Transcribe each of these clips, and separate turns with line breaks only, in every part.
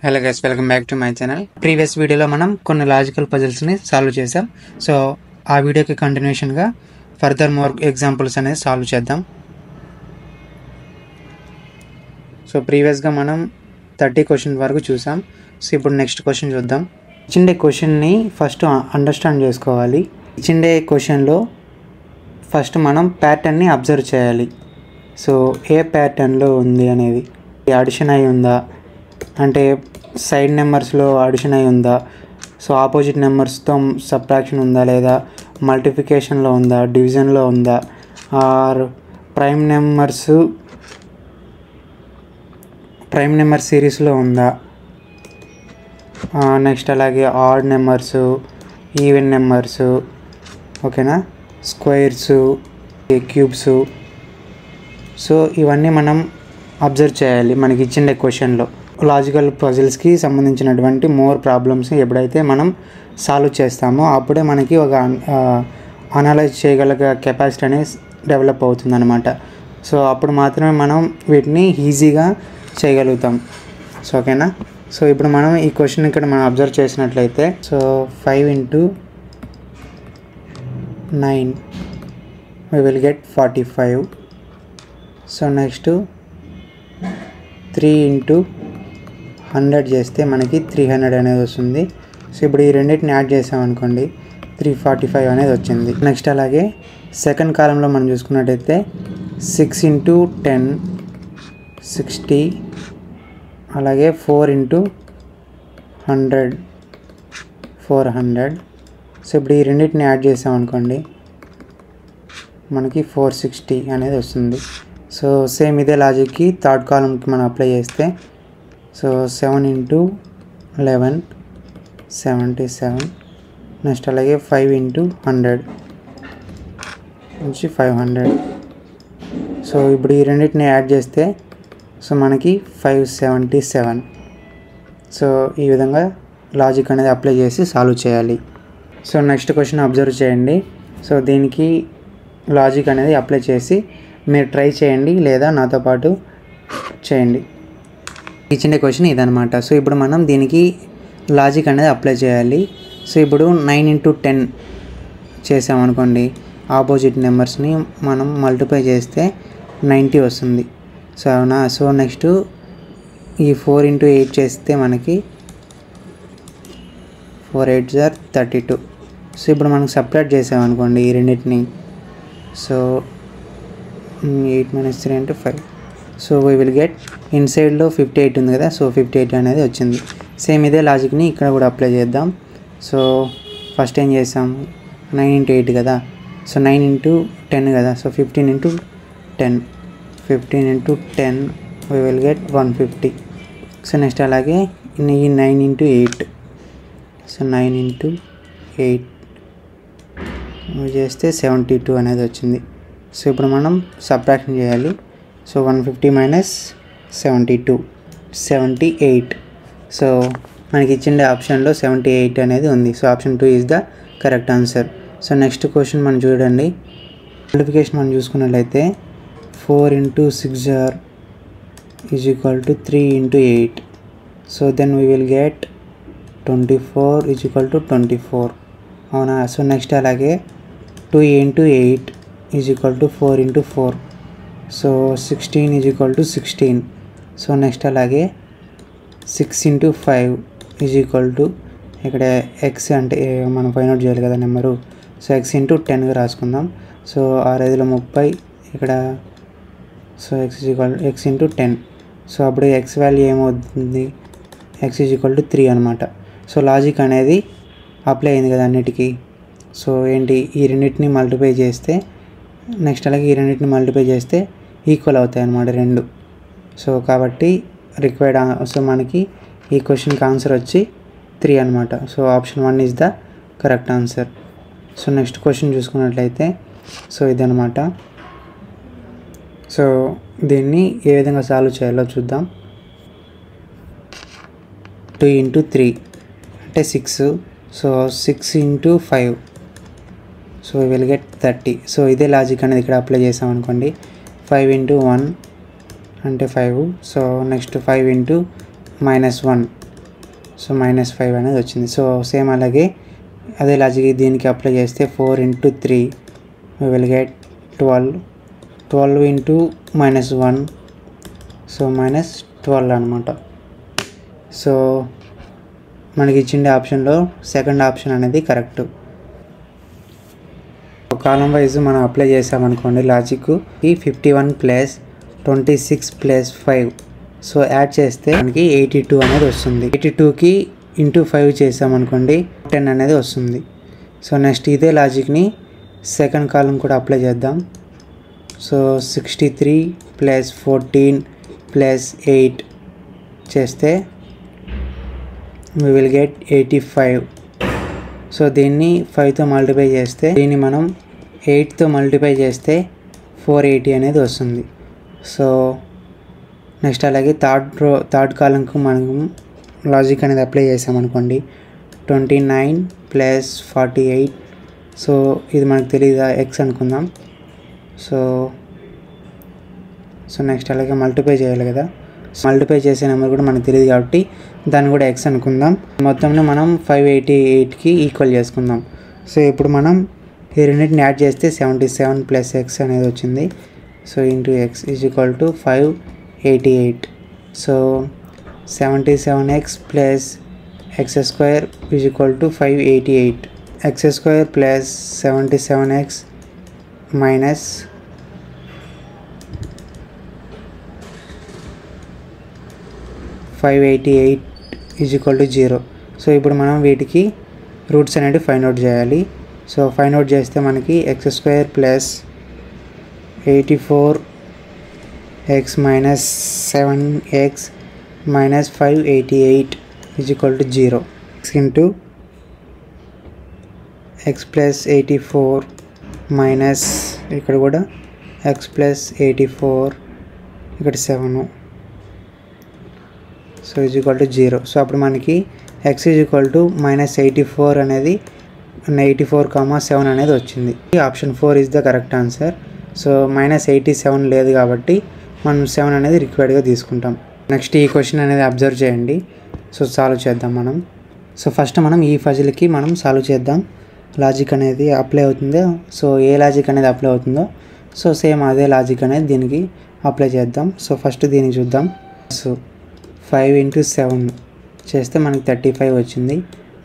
Hello guys, welcome back to my channel. Previous వీడియోలో మనం కొన్ని లాజికల్ పజిల్స్ని సాల్వ్ చేసాం. సో ఆ వీడియోకి కంటిన్యూషన్గా ఫర్దర్ మోర్ ఎగ్జాంపుల్స్ అనేది సాల్వ్ చేద్దాం. సో ప్రీవియస్గా మనం 30 క్వశ్చన్ వరకు చూసాం. సో ఇప్పుడు నెక్స్ట్ క్వశ్చన్ చూద్దాం. ఇచ్చిండే క్వశ్చన్ని ఫస్ట్ అండర్స్టాండ్ చేసుకోవాలి. ఇచ్చిండే క్వశ్చన్లో ఫస్ట్ మనం ప్యాటర్న్ని అబ్జర్వ్ చేయాలి. సో ఏ ప్యాటర్న్లో ఉంది అనేది, అడిషన్ అయి ఉందా అంటే సైడ్ నెంబర్స్లో అడిషన్ అయి ఉందా, సో ఆపోజిట్ నెంబర్స్తో సబ్ట్రాక్షన్ ఉందా, లేదా మల్టిప్లికేషన్లో ఉందా, డివిజన్లో ఉందా, ఆర్ ప్రైమ్ నెంబర్ సిరీస్లో ఉందా, నెక్స్ట్ అలాగే ఆడ్ నెంబర్స్, ఈవెన్ నెంబర్స్, ఓకేనా, స్క్వేర్స్, క్యూబ్స్. సో ఇవన్నీ మనం అబ్జర్వ్ చేయాలి మనకి ఇచ్చిన క్వశ్చన్లో. లాజికల్ పజిల్స్కి సంబంధించినటువంటి మోర్ ప్రాబ్లమ్స్ ఎప్పుడైతే మనం సాల్వ్ చేస్తామో అప్పుడే మనకి ఒక అనలైజ్ చేయగల కెపాసిటీ అనేది డెవలప్ అవుతుంది అనమాట. సో అప్పుడు మాత్రమే మనం వీటిని ఈజీగా చేయగలుగుతాం. సో ఓకేనా. సో ఇప్పుడు మనం ఈ క్వశ్చన్ ఇక్కడ మనం అబ్జర్వ్ చేసినట్లయితే, so 5 into 9 we will get 45. So next 3 into 100 చేస్తే మనకి 300 అనేది వస్తుంది. సో ఇప్పుడు ఈ రెండింటిని యాడ్ చేసామనుకోండి 345 అనేది వచ్చింది. నెక్స్ట్ అలాగే సెకండ్ కాలంలో మనం చూసుకున్నట్టయితే 6 into 10 60, అలాగే 4 into 100 400. సో ఇప్పుడు ఈ రెండింటిని యాడ్ చేసామనుకోండి మనకి 460 అనేది వస్తుంది. సో సేమ్ ఇదే లాజిక్కి థర్డ్ కాలంకి మనం అప్లై చేస్తే, సో 7 into 11 77. నెక్స్ట్ అలాగే 5 into 100 నుంచి 500. సో ఇప్పుడు ఈ రెండింటిని యాడ్ చేస్తే సో మనకి 577. సో ఈ విధంగా లాజిక్ అనేది అప్లై చేసి సాల్వ్ చేయాలి. సో నెక్స్ట్ క్వశ్చన్ అబ్జర్వ్ చేయండి. సో దీనికి లాజిక్ అనేది అప్లై చేసి మీరు ట్రై చేయండి, లేదా నాతో పాటు చేయండి. ఇచ్చిన క్వశ్చన్ ఇదనమాట. సో ఇప్పుడు మనం దీనికి లాజిక్ అనేది అప్లై చేయాలి. సో ఇప్పుడు 9 into 10 చేసామనుకోండి, ఆపోజిట్ నెంబర్స్ని మనం మల్టిప్లై చేస్తే 90 వస్తుంది. సో అవునా. సో నెక్స్ట్ ఈ 4 into 8 చేస్తే మనకి 4 8s are 32. సో ఇప్పుడు మనం సపరేట్ చేసామనుకోండి ఈ రెండింటిని, సో 8 minus 3 అంటే 5. సో వీ విల్ గెట్ ఇన్సైడ్లో 58 ఉంది కదా, సో 58 అనేది వచ్చింది. సేమ్ ఇదే లాజిక్ని ఇక్కడ కూడా అప్లై చేద్దాం. సో ఫస్ట్ ఏం చేసాం, 9 into 8 కదా, సో 9 into 10 కదా, so 15 into 10 15 into 10 we will get 150. So next అలాగే ఈ 9 into 8, సో 9 into 8 చేస్తే 72 అనేది వచ్చింది. సో ఇప్పుడు మనం సబ్ట్రాక్షన్ చేయాలి. So 150 minus 72 78. సో మనకి ఇచ్చిన ఆప్షన్లో 78 అనేది ఉంది. So option 2 is the correct answer. So next question మనం చూడండి. మల్టిప్లికేషన్ మనం చూసుకున్నట్లయితే 4 into 6 is equal to 3 into 8. So then we will get 24 is equal to 24. అవునా. సో నెక్స్ట్ అలాగే 2 into 8 is equal to 4 into 4. So 16 is equal to 16. So next అలాగే 6 into 5 is equal to, ఇక్కడ X అంటే మనం find out చేయాలి కదా number, so X into 10గా రాసుకుందాం. సో 6×5 ఇక్కడ, సో ఎక్స్ into 10. సో అప్పుడు ఎక్స్ వాల్యూ ఏమవుతుంది, ఎక్స్ ఈజ్ ఈక్వల్ టు 3 అనమాట. సో లాజిక్ అనేది అప్లై అయింది కదా అన్నిటికీ. సో ఏంటి, ఈ రెండింటిని మల్టిప్లై చేస్తే, నెక్స్ట్ అలాగే ఈ రెండింటిని మల్టిప్లై చేస్తే ఈక్వల్ అవుతాయి అన్నమాట రెండు. సో కాబట్టి రిక్వైర్డ్, సో మనకి ఈ క్వశ్చన్కి ఆన్సర్ వచ్చి 3 అనమాట. So option 1 is the correct answer. So next question చూసుకున్నట్లయితే, సో ఇదనమాట. సో దీన్ని ఏ విధంగా సాల్వ్ చేయాలో చూద్దాం. 2 into 3 అంటే 6. So 6 into 5, so we will get 30. So ఇదే లాజిక్ అనేది ఇక్కడ అప్లై చేసామనుకోండి. 5 into 1 అంటే 5. సో నెక్స్ట్ 5 into -1 సో -5 అనేది వచ్చింది. సో సేమ్ అలాగే అదే లాజిక్ దీనికి అప్లై చేస్తే 4 × 3 we will get 12. 12 × -1 సో -12 అనమాట. సో మనకి ఇచ్చిండే ఆప్షన్లో సెకండ్ ఆప్షన్ అనేది కరెక్ట్. కాలం వైజ్ మనం అప్లై చేసామనుకోండి లాజిక్ ఈ 51 + 26 + 5 సో యాడ్ చేస్తే మనకి 82 అనేది వస్తుంది. 82కి × 5 చేసామనుకోండి 10 అనేది వస్తుంది. సో నెక్స్ట్ ఇదే లాజిక్ని సెకండ్ కాలం కూడా అప్లై చేద్దాం. సో 63 + 14 + 8 చేస్తే we will get 85. సో దీన్ని 5తో మల్టిప్లై చేస్తే దీన్ని మనం 8తో మల్టిప్లై చేస్తే 480 అనేది వస్తుంది. సో నెక్స్ట్ అలాగే థర్డ్ కాలంకు మనం లాజిక్ అనేది అప్లై చేసామనుకోండి 29 + 48 సో ఇది మనకు తెలియదా ఎక్స్ అనుకుందాం. సో నెక్స్ట్ అలాగే మల్టిప్లై చేయాలి కదా. మల్టిప్లై చేసే నెంబర్ కూడా మనకు తెలియదు కాబట్టి దాన్ని కూడా ఎక్స్ అనుకుందాం. మొత్తంలో మనం 588కి ఈక్వల్ చేసుకుందాం. సో ఇప్పుడు మనం ఈ రెండింటిని యాడ్ చేస్తే 77 + x అనేది వచ్చింది. So × x = 588. So 77x + x² = 588. x² + 77x minus 588 = 0. So ఇప్పుడు మనం వీటికి రూట్స్ అనేవి ఫైండ్ అవుట్ చేయాలి. సో ఫైండ్ అవుట్ చేస్తే మనకి x² + 84x - 7x - 588 = 0. x + 84 minus ఇక్కడ కూడా x + 84 ఇక్కడ 7 సో = 0. సో అప్పుడు మనకి x -84 అనేది 84,7 అనేది వచ్చింది. Option 4 is the correct answer. So -87 లేదు కాబట్టి మనం 7 అనేది రిక్వైర్డ్గా తీసుకుంటాం. నెక్స్ట్ ఈ క్వశ్చన్ అనేది అబ్జర్వ్ చేయండి. సో సాల్వ్ చేద్దాం మనం. సో ఫస్ట్ మనం ఈ పజిల్కి మనం సాల్వ్ చేద్దాం. లాజిక్ అనేది అప్లై అవుతుందో సో ఏ లాజిక్ అనేది అప్లై అవుతుందో సో సేమ్ అదే లాజిక్ అనేది దీనికి అప్లై చేద్దాం. సో ఫస్ట్ దీనికి చూద్దాం. సో 5 × 7 చేస్తే మనకి 35 వచ్చింది.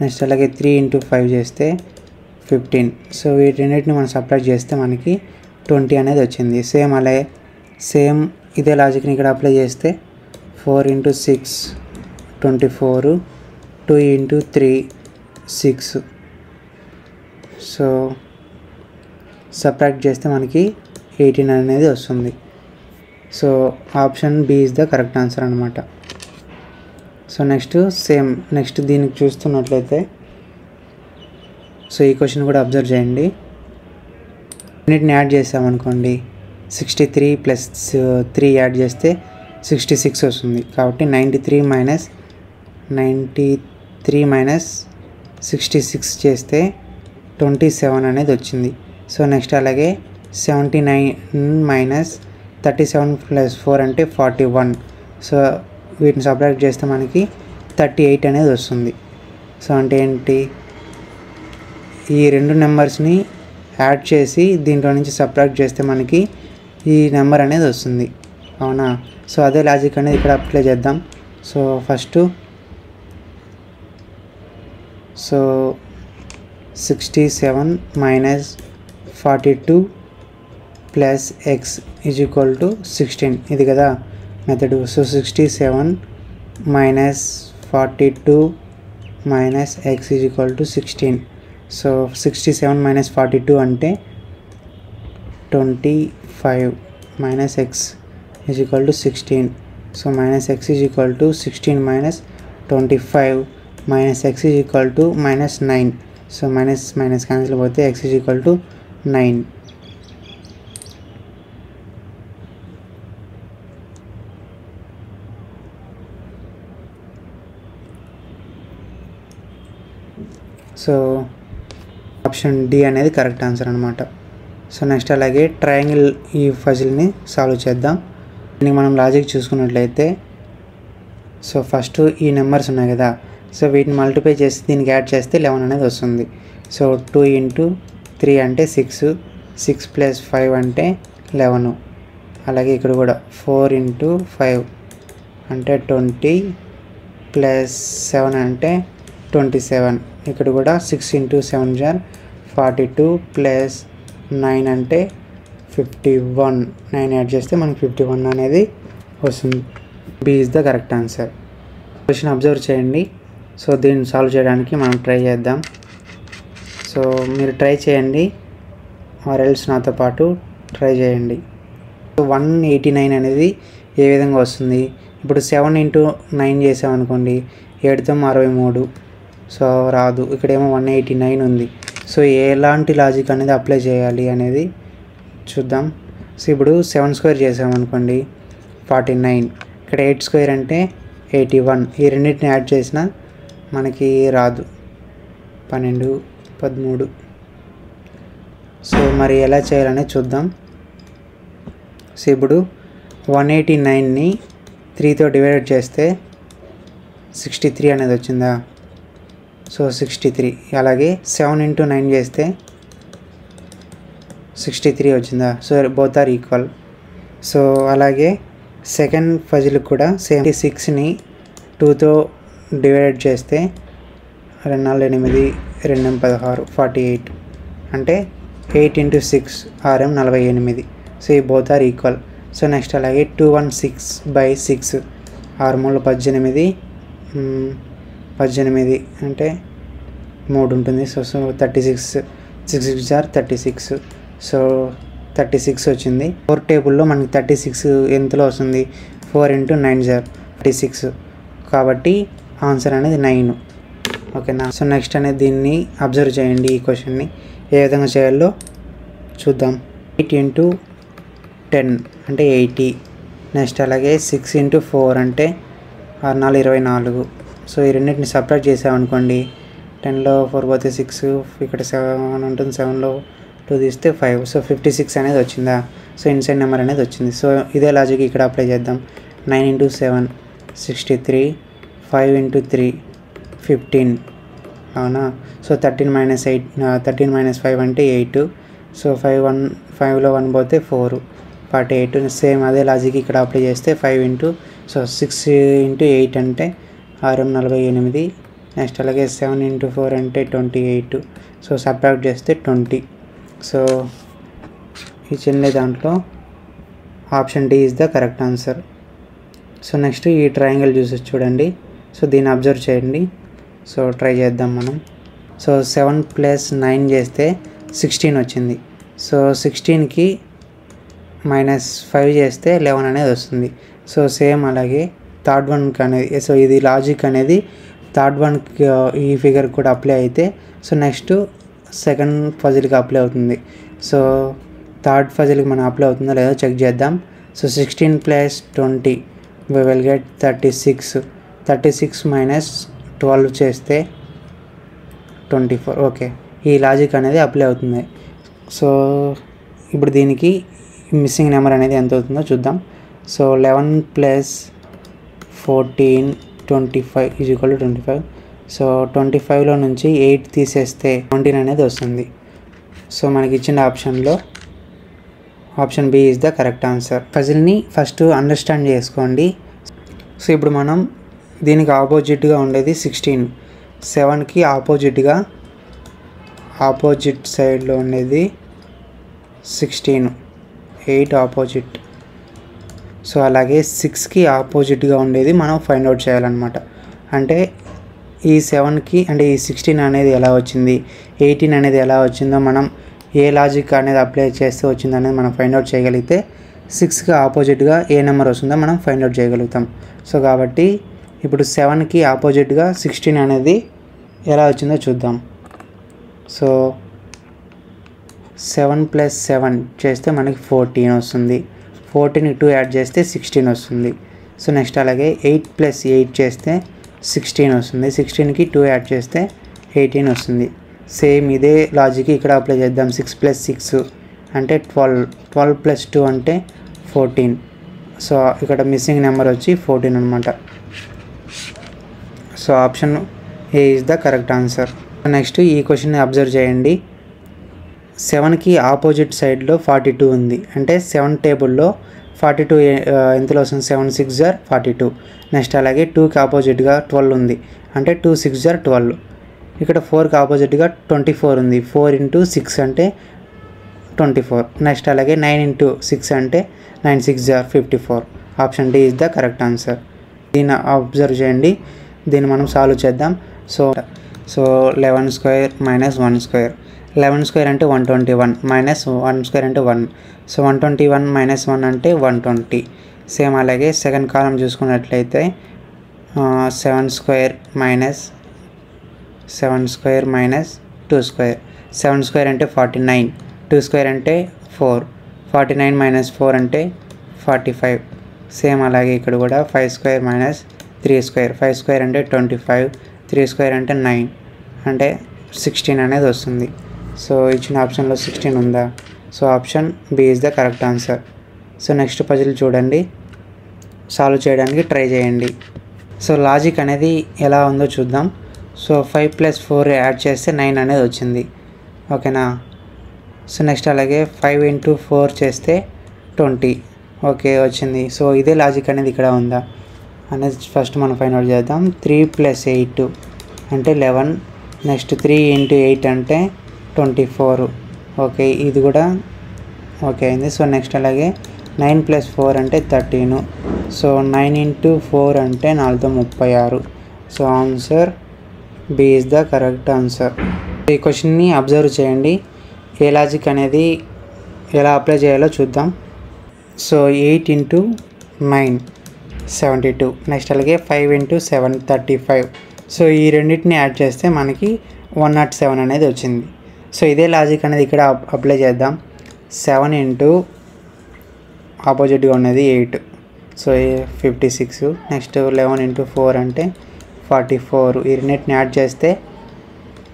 నెక్స్ట్ అలాగే 3 × 5 చేస్తే 15. సో వీటన్నిటిని మనం సబ్ట్రాక్ట్ చేస్తే మనకి 20 అనేది వచ్చింది. సేమ్ ఇదే లాజిక్ని ఇక్కడ అప్లై చేస్తే 4 × 6 24, 2 × 3 6. సో సబ్ట్రాక్ట్ చేస్తే మనకి 18 అనేది వస్తుంది. So option B is the correct answer అనమాట. సో నెక్స్ట్ దీనికి చూస్తున్నట్లయితే సో ఈ క్వశ్చన్ కూడా అబ్జర్వ్ చేయండి. అన్నిటిని యాడ్ చేసామనుకోండి 63 + 3 యాడ్ చేస్తే 66 వస్తుంది. కాబట్టి 93 - 66 చేస్తే 27 అనేది వచ్చింది. సో నెక్స్ట్ అలాగే 79 - 37 + 4 అంటే 41. సో వీటిని సబ్ట్రాక్ట్ చేస్తే మనకి 38 అనేది వస్తుంది. సో అంటే ఏంటి, ఈ రెండు నెంబర్స్ని యాడ్ చేసి దీంట్లో నుంచి సబ్ట్రాక్ట్ చేస్తే మనకి ఈ నెంబర్ అనేది వస్తుంది, అవునా. సో అదే లాజిక్ అనేది ఇక్కడ అప్లై చేద్దాం. సో ఫస్ట్ 67 - 42 + x = 16 ఇది కదా మెథడ్. So 67 - 42 - x = 16. సో 67 - 42 అంటే 25 - x = 16. So -x = 16 - 25 - x = -9. So minus cancel పోతే x = 9. సో ఆప్షన్ డి అనేది కరెక్ట్ ఆన్సర్ అనమాట. సో నెక్స్ట్ అలాగే ట్రయాంగిల్ ఈ పజిల్ని సాల్వ్ చేద్దాం. దీనికి మనం లాజిక్ చూసుకున్నట్లయితే సో ఫస్ట్ ఈ నెంబర్స్ ఉన్నాయి కదా సో వీటిని మల్టిప్లై చేసి దీనికి యాడ్ చేస్తే 11 అనేది వస్తుంది. సో 2 ఇంటూ 3 అంటే 6, 6 ప్లస్ 5 అంటే 11. అలాగే ఇక్కడ కూడా 4 ఇంటూ 5 అంటే 20 ప్లస్ 7 అంటే 27. ఇక్కడ కూడా 6 ఇంటూ 7 జార్ 42 ప్లస్ 9 అంటే 51. 9 యాడ్ చేస్తే మనకి 51 అనేది వస్తుంది. B is the correct answer. Question observe చేయండి. సో దీన్ని సాల్వ్ చేయడానికి మనం ట్రై చేద్దాం. సో మీరు ట్రై చేయండి, ఆర్ ఎల్స్ నాతో పాటు ట్రై చేయండి. 189 అనేది ఏ విధంగా వస్తుంది? ఇప్పుడు 7 ఇంటూ 9 చేసామనుకోండి, 7తో 63. సో రాదు. ఇక్కడేమో 189 ఉంది. సో ఎలాంటి లాజిక్ అనేది అప్లై చేయాలి అనేది చూద్దాం. సో ఇప్పుడు 7 స్క్వేర్ చేసామనుకోండి 49, ఇక్కడ 8 స్క్వేర్ అంటే 81. ఈ రెండింటిని యాడ్ చేసినా మనకి రాదు. 12, 13. సో మరి ఎలా చేయాలనేది చూద్దాం. సో ఇప్పుడు 189ని 3తో డివైడ్ చేస్తే 63 అనేది వచ్చిందా? సో 63. అలాగే 7 ఇంటూ 9 చేస్తే 63 వచ్చిందా? So both are equal. So అలాగే సెకండ్ పజిల్కి కూడా 76ని 2తో డివైడ్ చేస్తే 2 4 8, 2 16, 48 అంటే 8 ఇంటూ 6 RM 48. సో ఈ both are equal. So next అలాగే 216/6 6 3 18, 18 అంటే 3 ఉంటుంది. So 36, 6 6 jar 36. సో 36 వచ్చింది. 4 టేబుల్లో మనకి 36 ఎంతలో వస్తుంది? 4 ఇంటూ 9 జార్ 36. కాబట్టి ఆన్సర్ అనేది 9. ఓకేనా? సో నెక్స్ట్ అనేది దీన్ని అబ్జర్వ్ చేయండి. ఈ క్వశ్చన్ని ఏ విధంగా చేయాలో చూద్దాం. 8 ఇంటూ 10 అంటే 80. నెక్స్ట్ అలాగే 6 ఇంటూ 4 అంటే 6 4 24. సో ఈ రెండింటిని సపరేట్ చేసామనుకోండి, 10లో 4 పోతే 6, ఇక్కడ 7 ఉంటుంది, 7లో 2 తీస్తే 5. సో 56 అనేది వచ్చిందా? సో ఇన్సైడ్ నెంబర్ అనేది వచ్చింది. సో ఇదే లాజిక్ ఇక్కడ అప్లై చేద్దాం. 9 ఇంటూ 7 63, 5 ఇంటూ 3 15. అవునా? సో 13 - 8, 13 - 5 అంటే 8. సో 5లో 1 పోతే 4, 48. సేమ్ అదే లాజిక్ ఇక్కడ అప్లై చేస్తే 5 ఇంటూ 6 ఇంటూ 8 అంటే RM 48. నెక్స్ట్ అలాగే 7 ఇంటూ 4 అంటే 28. సో సబ్ట్రాక్ట్ చేస్తే 20. సో ఈ చిన్న దాంట్లో option D is the correct answer. So next ఈ ట్రయాంగిల్ చూసి చూడండి. సో దీన్ని అబ్జర్వ్ చేయండి. సో ట్రై చేద్దాం మనం. సో 7 ప్లస్ 9 చేస్తే 16 వచ్చింది. సో 16కి -5 చేస్తే 11 అనేది వస్తుంది. సో సేమ్ అలాగే థర్డ్ వన్కి అనేది, సో ఇది లాజిక్ అనేది థర్డ్ వన్కి ఈ ఫిగర్ కూడా అప్లై అయితే, సో నెక్స్ట్ సెకండ్ పజిల్కి అప్లై అవుతుంది. సో థర్డ్ పజిల్కి మనం అప్లై అవుతుందో లేదో చెక్ చేద్దాం. So 16 plus 20 we will get 36. 36 minus 12 చేస్తే 24. ఓకే, ఈ లాజిక్ అనేది అప్లై అవుతుంది. సో ఇప్పుడు దీనికి మిస్సింగ్ నెంబర్ అనేది ఎంత అవుతుందో చూద్దాం. So 11 plus 14 25 is equal to 25. So 25లో నుంచి 8 తీసేస్తే 19 అనేది వస్తుంది. సో మనకి ఇచ్చిన ఆప్షన్లో option B is the correct answer. పజిల్ని ఫస్ట్ అండర్స్టాండ్ చేసుకోండి. సో ఇప్పుడు మనం దీనికి ఆపోజిట్గా ఉండేది 16, 7కి ఆపోజిట్గా ఆపోజిట్ సైడ్లో ఉండేది 16, 8 ఆపోజిట్. సో అలాగే 6కి ఆపోజిట్గా ఉండేది మనం ఫైండ్ అవుట్ చేయాలన్నమాట. అంటే ఈ 7కి అంటే ఈ 16 అనేది ఎలా వచ్చింది, 18 అనేది ఎలా వచ్చిందో మనం ఏ లాజిక్ అనేది అప్లై చేస్తే వచ్చింది అనేది మనం ఫైండ్ అవుట్ చేయగలిగితే 6కి ఆపోజిట్గా ఏ నెంబర్ వస్తుందో మనం ఫైండ్ అవుట్ చేయగలుగుతాం. సో కాబట్టి ఇప్పుడు 7కి ఆపోజిట్గా 16 అనేది ఎలా వచ్చిందో చూద్దాం. సో 7 ప్లస్ 7 చేస్తే మనకి 14 వస్తుంది. 14కి 2 యాడ్ చేస్తే 16 వస్తుంది. సో నెక్స్ట్ అలాగే 8 ప్లస్ 8 చేస్తే 16 వస్తుంది. 16కి 2 యాడ్ చేస్తే 18 వస్తుంది. సేమ్ ఇదే లాజిక్ ఇక్కడ అప్లై చేద్దాం. 6 ప్లస్ 6 అంటే 12, 12 ప్లస్ 2 అంటే 14. సో ఇక్కడ మిస్సింగ్ నెంబర్ వచ్చి 14 అనమాట. So option A is the correct answer. Next ఈ క్వశ్చన్ని అబ్జర్వ్ చేయండి. 7కి ఆపోజిట్ సైడ్లో 42 ఉంది. అంటే 7 టేబుల్లో 42 ఎంతలో వస్తుంది? 7 6 * 42. నెక్స్ట్ అలాగే 2కి ఆపోజిట్గా 12 ఉంది. అంటే 2 6 * 12. ఇక్కడ 4కి ఆపోజిట్గా 24 ఉంది. 4 × 6 అంటే 24. నెక్స్ట్ అలాగే 9 × 6 అంటే 9 6 * 54. Option D is the correct answer. దీన్ని అబ్జర్వ్ చేయండి. దీన్ని మనం సాల్వ్ చేద్దాం. సో 11² - 1². 11² అంటే 121 మైనస్ 1² అంటే 1. సో 121 - 1 అంటే 120. సేమ్ అలాగే సెకండ్ కాలం చూసుకున్నట్లయితే 7² - 2². 7² అంటే 49. 2² అంటే 4. 49 - 4 అంటే 45. సేమ్ అలాగే ఇక్కడ కూడా 5² - 3². 5² అంటే 25. 3² అంటే 9 అంటే 16 అనేది వస్తుంది. సో ఇచ్చిన ఆప్షన్లో 16 ఉందా? So option B is the correct answer. So next puzzle చూడండి, సాల్వ్ చేయడానికి ట్రై చేయండి. సో లాజిక్ అనేది ఎలా ఉందో చూద్దాం. సో 5 + 4 యాడ్ చేస్తే 9 అనేది వచ్చింది. ఓకేనా? సో నెక్స్ట్ అలాగే 5 × 4 చేస్తే 20. ఓకే వచ్చింది. సో ఇదే లాజిక్ అనేది ఇక్కడ ఉందా అనేది ఫస్ట్ మనం ఫైండ్ అవుట్ చేద్దాం. 3 + 8 అంటే 11. నెక్స్ట్ 3 × 8 అంటే 24. ఓకే ఇది కూడా ఓకే అయింది. సో నెక్స్ట్ అలాగే 9 + 4 అంటే 13. సో 9 × 4 అంటే 436. So answer B is the correct answer. ఈ క్వశ్చన్ని అబ్జర్వ్ చేయండి. ఏ లాజిక్ అనేది ఎలా అప్లై చేయాలో చూద్దాం. సో 8 × 9 72. నెక్స్ట్ అలాగే 5 × 7 35. సో ఈ రెండింటిని యాడ్ చేస్తే మనకి 107 అనేది వచ్చింది. సో ఇదే లాజిక్ అనేది ఇక్కడ అప్లై చేద్దాం. 7 × ఆపోజిట్గా ఉన్నది 8. సో 56. నెక్స్ట్ 11 × 4 అంటే 44. ఈ రెండింటిని యాడ్ చేస్తే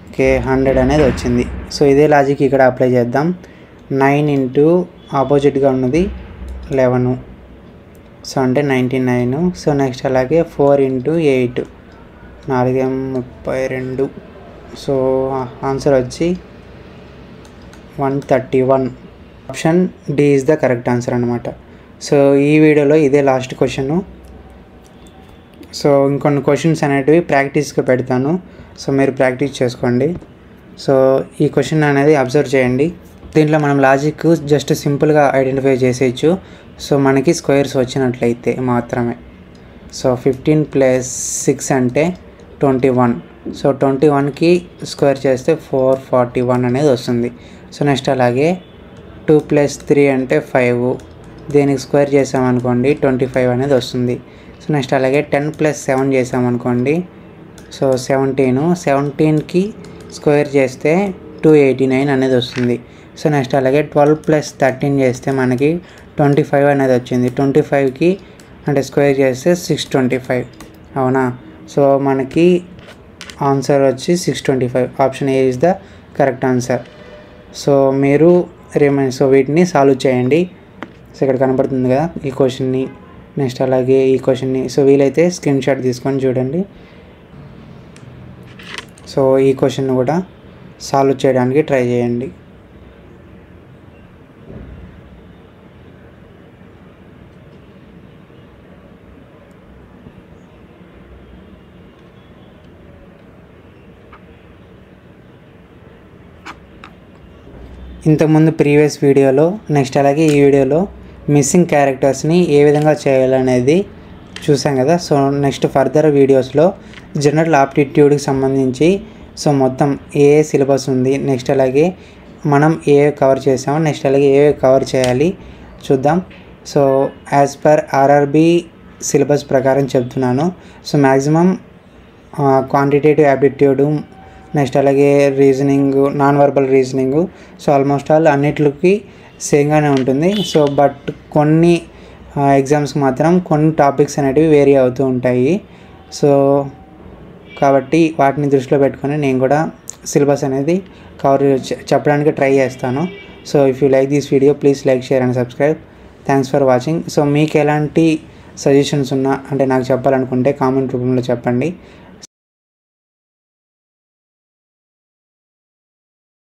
ఓకే 100 అనేది వచ్చింది. సో ఇదే లాజిక్ ఇక్కడ అప్లై చేద్దాం. 9 × ఆపోజిట్గా ఉన్నది 11. సో అంటే 99. సో నెక్స్ట్ అలాగే 4 × 8 4 32. సో ఆన్సర్ వచ్చి 131. Option D is the correct answer అనమాట. సో ఈ వీడియోలో ఇదే లాస్ట్ క్వశ్చను. సో ఇంకొన్ని క్వశ్చన్స్ అనేటివి ప్రాక్టీస్గా పెడతాను. సో మీరు ప్రాక్టీస్ చేసుకోండి. సో ఈ క్వశ్చన్ అనేది అబ్జర్వ్ చేయండి. దీంట్లో మనం లాజిక్ జస్ట్ సింపుల్గా ఐడెంటిఫై చేసేయచ్చు. సో మనకి స్క్వేర్స్ వచ్చినట్లయితే మాత్రమే. సో 15 + 6 అంటే 21. సో 21కి స్క్వేర్ చేస్తే 441 అనేది వస్తుంది. సో నెక్స్ట్ అలాగే 2 + 3 అంటే 5. దీనికి స్క్వేర్ చేసామనుకోండి 25 అనేది వస్తుంది. సో నెక్స్ట్ అలాగే 10 + 7 చేసామనుకోండి సో 17. 17కి స్క్వేర్ చేస్తే 289 అనేది వస్తుంది. సో నెక్స్ట్ అలాగే 12 + 13 చేస్తే మనకి 25 అనేది వచ్చింది. 25కి అంటే స్క్వేర్ చేస్తే 625. అవునా? సో మనకి ఆన్సర్ వచ్చి 625. Option A is the correct answer. So మీరు సో వీటిని సాల్వ్ చేయండి. సో ఇక్కడ కనబడుతుంది కదా ఈ క్వశ్చన్ని, నెక్స్ట్ అలాగే ఈ క్వశ్చన్ని. సో వీలైతే స్క్రీన్ షాట్ తీసుకొని చూడండి. సో ఈ క్వశ్చన్ కూడా సాల్వ్ చేయడానికి ట్రై చేయండి. ఇంతకుముందు ప్రీవియస్ వీడియోలో నెక్స్ట్ అలాగే ఈ వీడియోలో మిస్సింగ్ క్యారెక్టర్స్ని ఏ విధంగా చేయాలనేది చూసాం కదా. సో నెక్స్ట్ ఫర్దర్ వీడియోస్లో జనరల్ ఆప్టిట్యూడ్కి సంబంధించి సో మొత్తం ఏ సిలబస్ ఉంది, నెక్స్ట్ అలాగే మనం ఏ కవర్ చేసామో నెక్స్ట్ అలాగే ఏ కవర్ చేయాలి చూద్దాం. So as per RRB syllabus ప్రకారం చెప్తున్నాను. So maximum quantitative aptitude next అలాగే reasoning, non verbal reasoning, so almost all అన్నిటికి సేమ్గానే ఉంటుంది. సో బట్ కొన్ని ఎగ్జామ్స్కి మాత్రం కొన్ని టాపిక్స్ అనేటివి వేరీ అవుతూ ఉంటాయి. సో కాబట్టి వాటిని దృష్టిలో పెట్టుకొని నేను కూడా సిలబస్ అనేది కవర్ చెప్పడానికి ట్రై చేస్తాను. So if you like this video please like, share and subscribe. Thanks for watching. So మీకు ఎలాంటి సజెషన్స్ ఉన్నా అంటే నాకు చెప్పాలనుకుంటే కామెంట్ రూపంలో చెప్పండి.